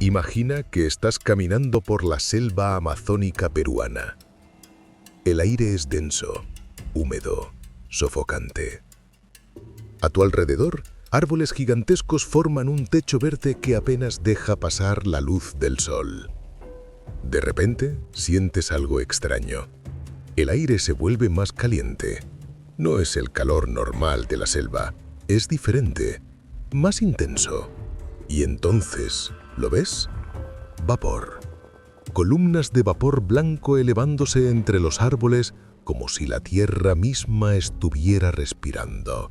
Imagina que estás caminando por la selva amazónica peruana. El aire es denso, húmedo, sofocante. A tu alrededor, árboles gigantescos forman un techo verde que apenas deja pasar la luz del sol. De repente, sientes algo extraño. El aire se vuelve más caliente. No es el calor normal de la selva, es diferente, más intenso. Y entonces, ¿lo ves? Vapor. Columnas de vapor blanco elevándose entre los árboles como si la tierra misma estuviera respirando.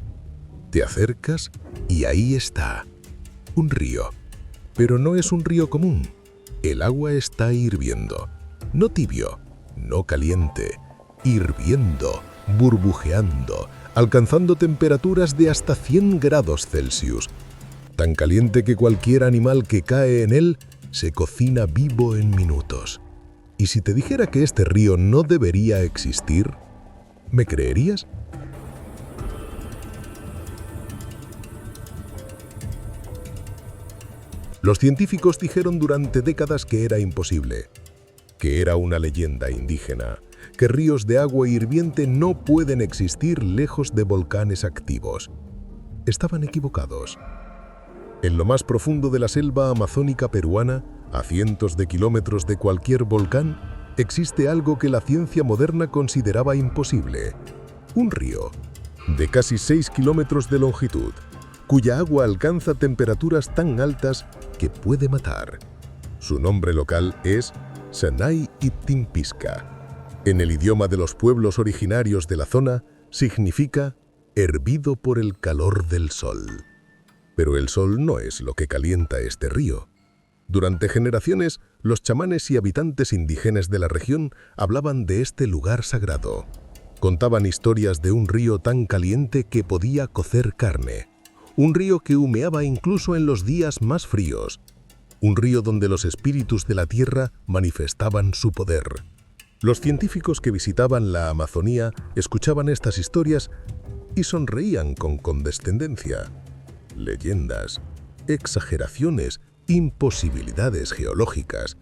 Te acercas y ahí está, un río. Pero no es un río común. El agua está hirviendo. No tibio, no caliente. Hirviendo, burbujeando, alcanzando temperaturas de hasta 100 grados Celsius. Tan caliente que cualquier animal que cae en él se cocina vivo en minutos. ¿Y si te dijera que este río no debería existir? ¿Me creerías? Los científicos dijeron durante décadas que era imposible, que era una leyenda indígena, que ríos de agua hirviente no pueden existir lejos de volcanes activos. Estaban equivocados. En lo más profundo de la selva amazónica peruana, a cientos de kilómetros de cualquier volcán, existe algo que la ciencia moderna consideraba imposible. Un río de casi 6 kilómetros de longitud, cuya agua alcanza temperaturas tan altas que puede matar. Su nombre local es Sanay Itimpisca. En el idioma de los pueblos originarios de la zona, significa hervido por el calor del sol. Pero el sol no es lo que calienta este río. Durante generaciones, los chamanes y habitantes indígenas de la región hablaban de este lugar sagrado. Contaban historias de un río tan caliente que podía cocer carne. Un río que humeaba incluso en los días más fríos. Un río donde los espíritus de la tierra manifestaban su poder. Los científicos que visitaban la Amazonía escuchaban estas historias y sonreían con condescendencia. Leyendas, exageraciones, imposibilidades geológicas.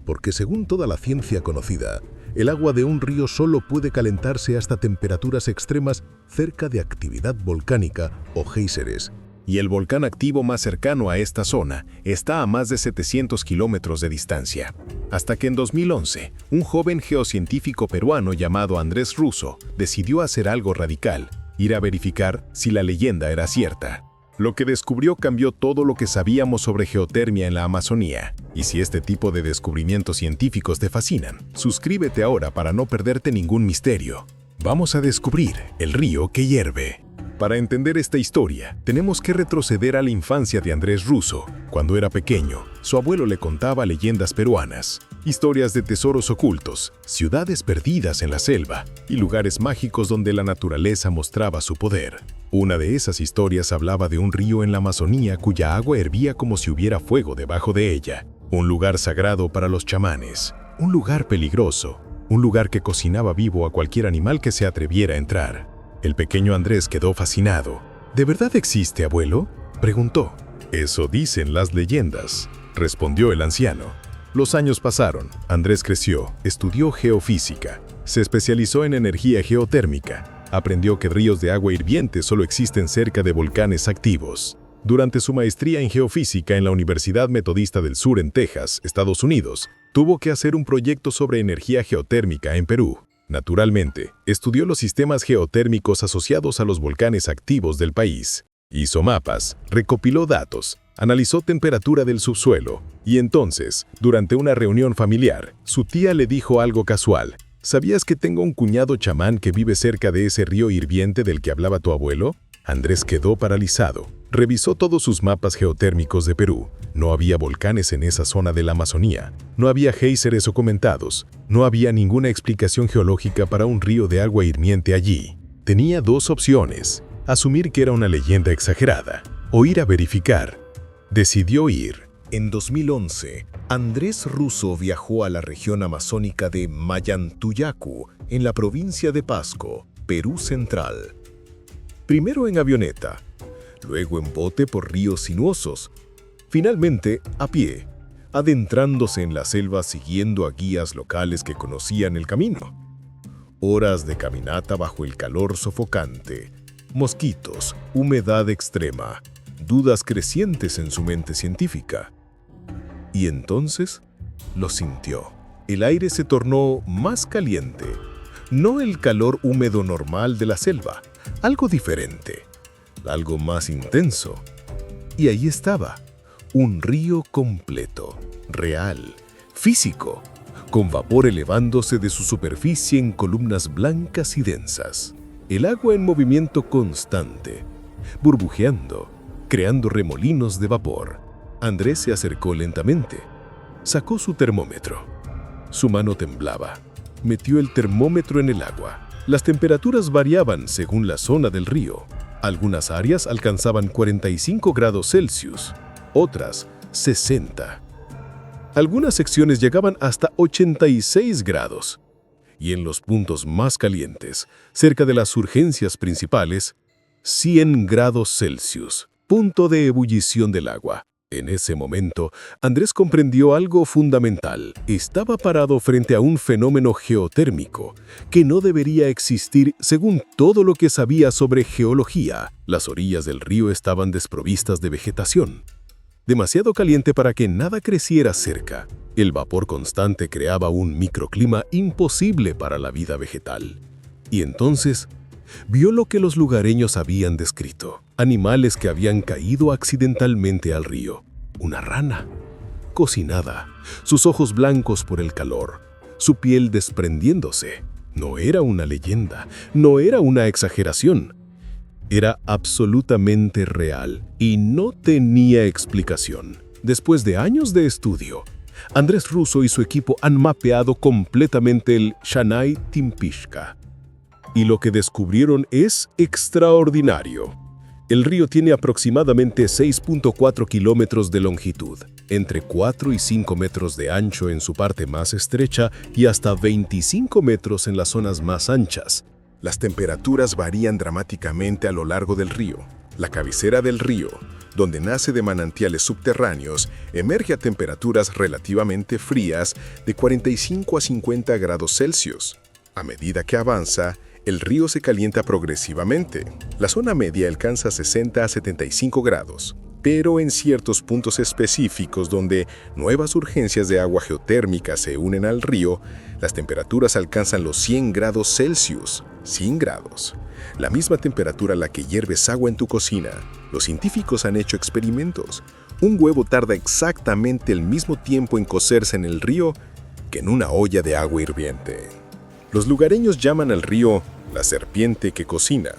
Porque según toda la ciencia conocida, el agua de un río solo puede calentarse hasta temperaturas extremas cerca de actividad volcánica o géiseres. Y el volcán activo más cercano a esta zona está a más de 700 kilómetros de distancia. Hasta que en 2011, un joven geocientífico peruano llamado Andrés Russo decidió hacer algo radical, ir a verificar si la leyenda era cierta. Lo que descubrió cambió todo lo que sabíamos sobre geotermia en la Amazonía. Y si este tipo de descubrimientos científicos te fascinan, suscríbete ahora para no perderte ningún misterio. Vamos a descubrir el río que hierve. Para entender esta historia, tenemos que retroceder a la infancia de Andrés Russo. Cuando era pequeño, su abuelo le contaba leyendas peruanas, historias de tesoros ocultos, ciudades perdidas en la selva y lugares mágicos donde la naturaleza mostraba su poder. Una de esas historias hablaba de un río en la Amazonía cuya agua hervía como si hubiera fuego debajo de ella. Un lugar sagrado para los chamanes, un lugar peligroso, un lugar que cocinaba vivo a cualquier animal que se atreviera a entrar. El pequeño Andrés quedó fascinado. ¿De verdad existe, abuelo?, preguntó. Eso dicen las leyendas, respondió el anciano. Los años pasaron, Andrés creció, estudió geofísica, se especializó en energía geotérmica, aprendió que ríos de agua hirviente solo existen cerca de volcanes activos. Durante su maestría en geofísica en la Universidad Metodista del Sur en Texas, Estados Unidos, tuvo que hacer un proyecto sobre energía geotérmica en Perú. Naturalmente, estudió los sistemas geotérmicos asociados a los volcanes activos del país. Hizo mapas, recopiló datos, analizó temperatura del subsuelo y entonces, durante una reunión familiar, su tía le dijo algo casual. ¿Sabías que tengo un cuñado chamán que vive cerca de ese río hirviente del que hablaba tu abuelo? Andrés quedó paralizado. Revisó todos sus mapas geotérmicos de Perú. No había volcanes en esa zona de la Amazonía. No había géiseres documentados. No había ninguna explicación geológica para un río de agua hirviente allí. Tenía dos opciones: asumir que era una leyenda exagerada o ir a verificar. Decidió ir. En 2011, Andrés Russo viajó a la región amazónica de Mallantuyacu, en la provincia de Pasco, Perú Central. Primero en avioneta, luego en bote por ríos sinuosos, finalmente a pie, adentrándose en la selva siguiendo a guías locales que conocían el camino. Horas de caminata bajo el calor sofocante, mosquitos, humedad extrema, dudas crecientes en su mente científica. Y entonces lo sintió. El aire se tornó más caliente. No el calor húmedo normal de la selva, algo diferente, algo más intenso. Y ahí estaba, un río completo, real, físico, con vapor elevándose de su superficie en columnas blancas y densas. El agua en movimiento constante, burbujeando, creando remolinos de vapor. Andrés se acercó lentamente. Sacó su termómetro. Su mano temblaba. Metió el termómetro en el agua. Las temperaturas variaban según la zona del río. Algunas áreas alcanzaban 45 grados Celsius, otras 60. Algunas secciones llegaban hasta 86 grados. Y en los puntos más calientes, cerca de las urgencias principales, 100 grados Celsius, punto de ebullición del agua. En ese momento, Andrés comprendió algo fundamental. Estaba parado frente a un fenómeno geotérmico que no debería existir según todo lo que sabía sobre geología. Las orillas del río estaban desprovistas de vegetación. Demasiado caliente para que nada creciera cerca. El vapor constante creaba un microclima imposible para la vida vegetal. Y entonces, vio lo que los lugareños habían descrito. Animales que habían caído accidentalmente al río. Una rana, cocinada, sus ojos blancos por el calor, su piel desprendiéndose. No era una leyenda, no era una exageración. Era absolutamente real y no tenía explicación. Después de años de estudio, Andrés Russo y su equipo han mapeado completamente el Shanay Timpishka. Y lo que descubrieron es extraordinario. El río tiene aproximadamente 6.4 kilómetros de longitud, entre 4 y 5 metros de ancho en su parte más estrecha y hasta 25 metros en las zonas más anchas. Las temperaturas varían dramáticamente a lo largo del río. La cabecera del río, donde nace de manantiales subterráneos, emerge a temperaturas relativamente frías de 45 a 50 grados Celsius. A medida que avanza, el río se calienta progresivamente. La zona media alcanza 60 a 75 grados, pero en ciertos puntos específicos donde nuevas urgencias de agua geotérmica se unen al río, las temperaturas alcanzan los 100 grados Celsius. 100 grados. La misma temperatura a la que hierves agua en tu cocina. Los científicos han hecho experimentos. Un huevo tarda exactamente el mismo tiempo en cocerse en el río que en una olla de agua hirviente. Los lugareños llaman al río la serpiente que cocina,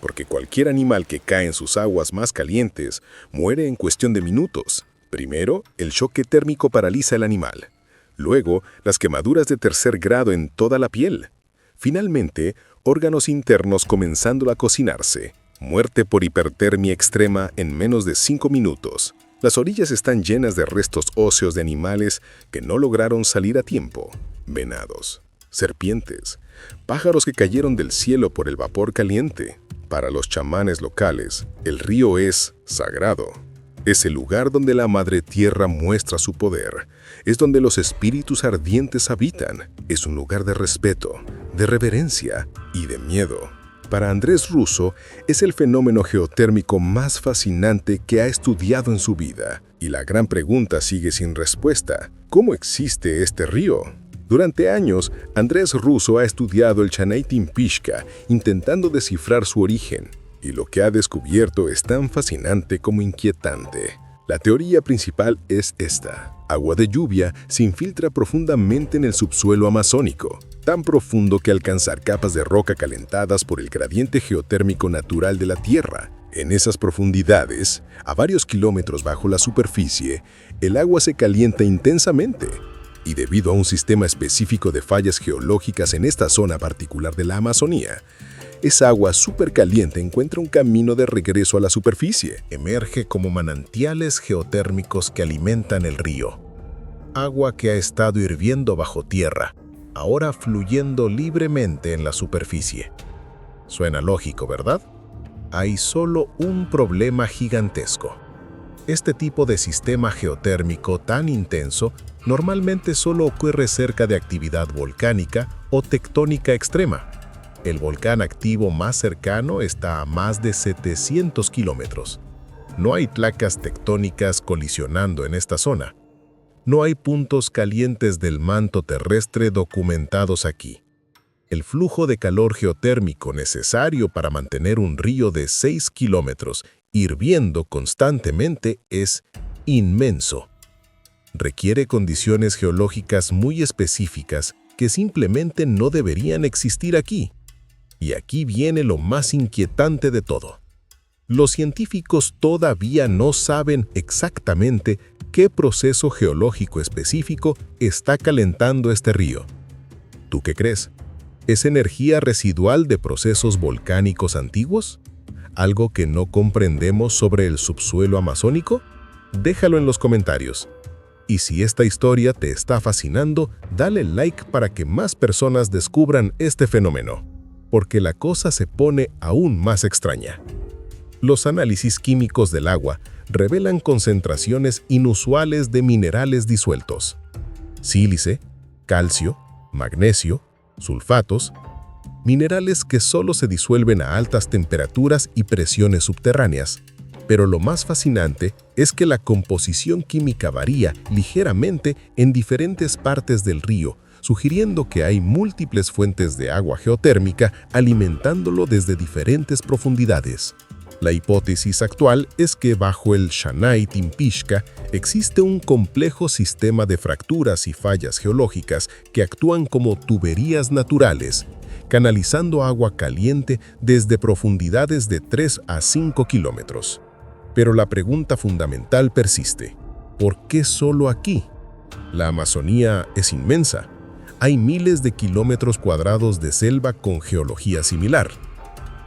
porque cualquier animal que cae en sus aguas más calientes muere en cuestión de minutos. Primero, el choque térmico paraliza al animal. Luego, las quemaduras de tercer grado en toda la piel. Finalmente, órganos internos comenzando a cocinarse. Muerte por hipertermia extrema en menos de 5 minutos. Las orillas están llenas de restos óseos de animales que no lograron salir a tiempo. Venados, serpientes, pájaros que cayeron del cielo por el vapor caliente. Para los chamanes locales, el río es sagrado. Es el lugar donde la Madre Tierra muestra su poder. Es donde los espíritus ardientes habitan. Es un lugar de respeto, de reverencia y de miedo. Para Andrés Russo, es el fenómeno geotérmico más fascinante que ha estudiado en su vida. Y la gran pregunta sigue sin respuesta. ¿Cómo existe este río? Durante años, Andrés Russo ha estudiado el Shanay Timpishka, intentando descifrar su origen. Y lo que ha descubierto es tan fascinante como inquietante. La teoría principal es esta. Agua de lluvia se infiltra profundamente en el subsuelo amazónico, tan profundo que alcanzar capas de roca calentadas por el gradiente geotérmico natural de la Tierra. En esas profundidades, a varios kilómetros bajo la superficie, el agua se calienta intensamente. Y debido a un sistema específico de fallas geológicas en esta zona particular de la Amazonía, esa agua supercaliente encuentra un camino de regreso a la superficie. Emerge como manantiales geotérmicos que alimentan el río. Agua que ha estado hirviendo bajo tierra, ahora fluyendo libremente en la superficie. Suena lógico, ¿verdad? Hay solo un problema gigantesco. Este tipo de sistema geotérmico tan intenso normalmente solo ocurre cerca de actividad volcánica o tectónica extrema. El volcán activo más cercano está a más de 700 kilómetros. No hay placas tectónicas colisionando en esta zona. No hay puntos calientes del manto terrestre documentados aquí. El flujo de calor geotérmico necesario para mantener un río de 6 kilómetros hirviendo constantemente es inmenso. Requiere condiciones geológicas muy específicas que simplemente no deberían existir aquí. Y aquí viene lo más inquietante de todo. Los científicos todavía no saben exactamente qué proceso geológico específico está calentando este río. ¿Tú qué crees? ¿Es energía residual de procesos volcánicos antiguos? ¿Algo que no comprendemos sobre el subsuelo amazónico? Déjalo en los comentarios. Y si esta historia te está fascinando, dale like para que más personas descubran este fenómeno, porque la cosa se pone aún más extraña. Los análisis químicos del agua revelan concentraciones inusuales de minerales disueltos: sílice, calcio, magnesio, sulfatos, minerales que solo se disuelven a altas temperaturas y presiones subterráneas. Pero lo más fascinante es que la composición química varía ligeramente en diferentes partes del río, sugiriendo que hay múltiples fuentes de agua geotérmica alimentándolo desde diferentes profundidades. La hipótesis actual es que bajo el Shanay Timpishka existe un complejo sistema de fracturas y fallas geológicas que actúan como tuberías naturales, canalizando agua caliente desde profundidades de 3 a 5 kilómetros. Pero la pregunta fundamental persiste: ¿por qué solo aquí? La Amazonía es inmensa. Hay miles de kilómetros cuadrados de selva con geología similar.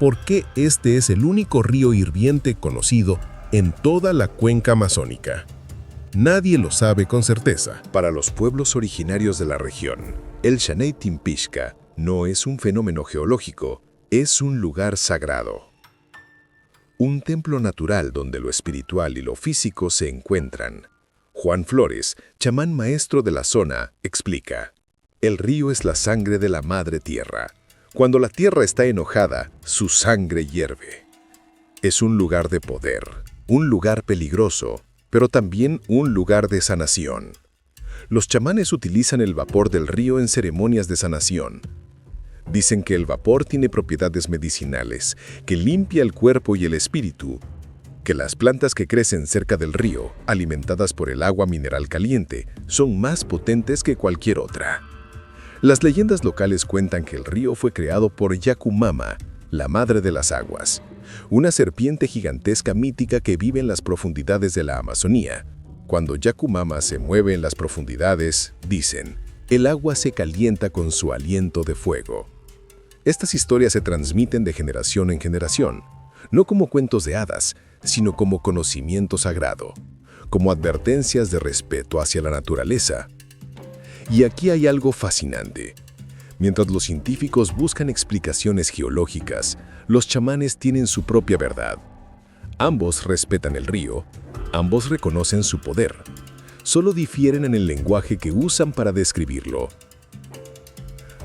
¿Por qué este es el único río hirviente conocido en toda la cuenca amazónica? Nadie lo sabe con certeza. Para los pueblos originarios de la región, el Shanay Timpishka no es un fenómeno geológico, es un lugar sagrado. Un templo natural donde lo espiritual y lo físico se encuentran. Juan Flores, chamán maestro de la zona, explica: el río es la sangre de la madre tierra. Cuando la tierra está enojada, su sangre hierve. Es un lugar de poder, un lugar peligroso, pero también un lugar de sanación. Los chamanes utilizan el vapor del río en ceremonias de sanación. Dicen que el vapor tiene propiedades medicinales, que limpia el cuerpo y el espíritu, que las plantas que crecen cerca del río, alimentadas por el agua mineral caliente, son más potentes que cualquier otra. Las leyendas locales cuentan que el río fue creado por Yakumama, la madre de las aguas, una serpiente gigantesca mítica que vive en las profundidades de la Amazonía. Cuando Yakumama se mueve en las profundidades, dicen, el agua se calienta con su aliento de fuego. Estas historias se transmiten de generación en generación, no como cuentos de hadas, sino como conocimiento sagrado, como advertencias de respeto hacia la naturaleza. Y aquí hay algo fascinante. Mientras los científicos buscan explicaciones geológicas, los chamanes tienen su propia verdad. Ambos respetan el río, ambos reconocen su poder. Solo difieren en el lenguaje que usan para describirlo.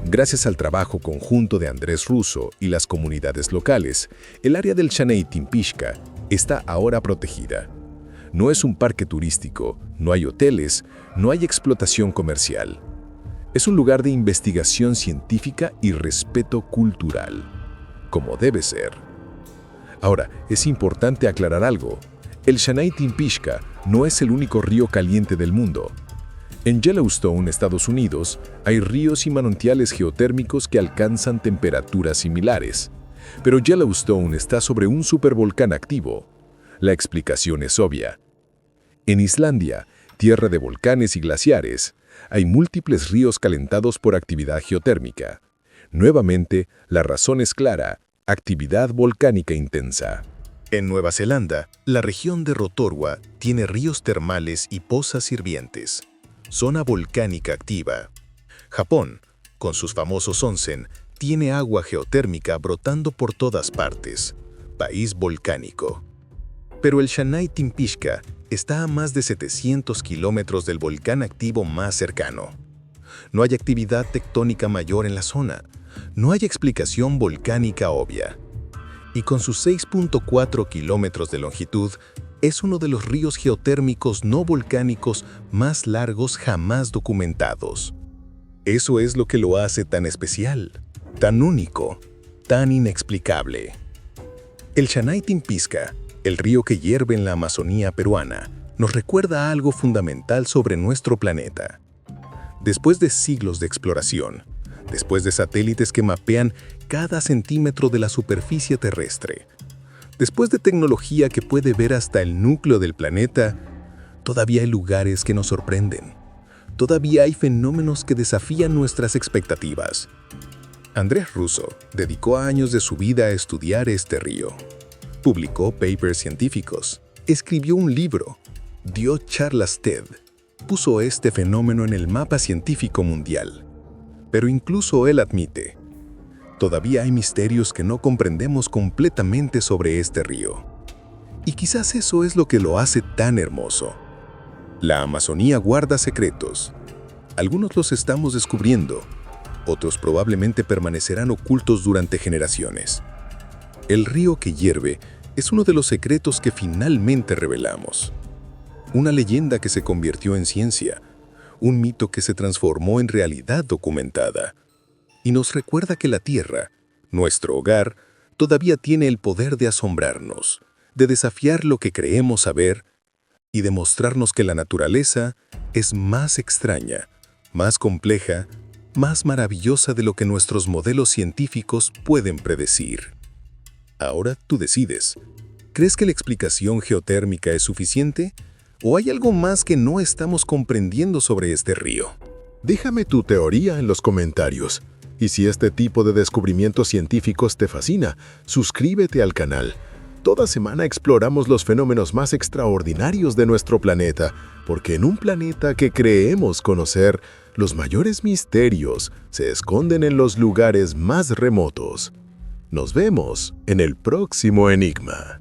Gracias al trabajo conjunto de Andrés Russo y las comunidades locales, el área del Shanay Timpishka está ahora protegida. No es un parque turístico, no hay hoteles, no hay explotación comercial. Es un lugar de investigación científica y respeto cultural, como debe ser. Ahora, es importante aclarar algo. El Shanay Timpishka no es el único río caliente del mundo. En Yellowstone, Estados Unidos, hay ríos y manantiales geotérmicos que alcanzan temperaturas similares. Pero Yellowstone está sobre un supervolcán activo. La explicación es obvia. En Islandia, tierra de volcanes y glaciares, hay múltiples ríos calentados por actividad geotérmica. Nuevamente, la razón es clara: actividad volcánica intensa. En Nueva Zelanda, la región de Rotorua tiene ríos termales y pozas hirvientes. Zona volcánica activa. Japón, con sus famosos onsen, tiene agua geotérmica brotando por todas partes. País volcánico. Pero el Shanay Timpishka está a más de 700 kilómetros del volcán activo más cercano. No hay actividad tectónica mayor en la zona. No hay explicación volcánica obvia. Y con sus 6.4 kilómetros de longitud, es uno de los ríos geotérmicos no volcánicos más largos jamás documentados. Eso es lo que lo hace tan especial, tan único, tan inexplicable. El Shanay Timpishka, el río que hierve en la Amazonía peruana, nos recuerda algo fundamental sobre nuestro planeta. Después de siglos de exploración, después de satélites que mapean cada centímetro de la superficie terrestre, después de tecnología que puede ver hasta el núcleo del planeta, todavía hay lugares que nos sorprenden. Todavía hay fenómenos que desafían nuestras expectativas. Andrés Russo dedicó años de su vida a estudiar este río. Publicó papers científicos, escribió un libro, dio charlas TED, puso este fenómeno en el mapa científico mundial. Pero incluso él admite, todavía hay misterios que no comprendemos completamente sobre este río. Y quizás eso es lo que lo hace tan hermoso. La Amazonía guarda secretos. Algunos los estamos descubriendo, otros probablemente permanecerán ocultos durante generaciones. El río que hierve es uno de los secretos que finalmente revelamos. Una leyenda que se convirtió en ciencia, un mito que se transformó en realidad documentada. Y nos recuerda que la Tierra, nuestro hogar, todavía tiene el poder de asombrarnos, de desafiar lo que creemos saber y de mostrarnos que la naturaleza es más extraña, más compleja, más maravillosa de lo que nuestros modelos científicos pueden predecir. Ahora tú decides. ¿Crees que la explicación geotérmica es suficiente? ¿O hay algo más que no estamos comprendiendo sobre este río? Déjame tu teoría en los comentarios. Y si este tipo de descubrimientos científicos te fascina, suscríbete al canal. Toda semana exploramos los fenómenos más extraordinarios de nuestro planeta, porque en un planeta que creemos conocer, los mayores misterios se esconden en los lugares más remotos. Nos vemos en el próximo enigma.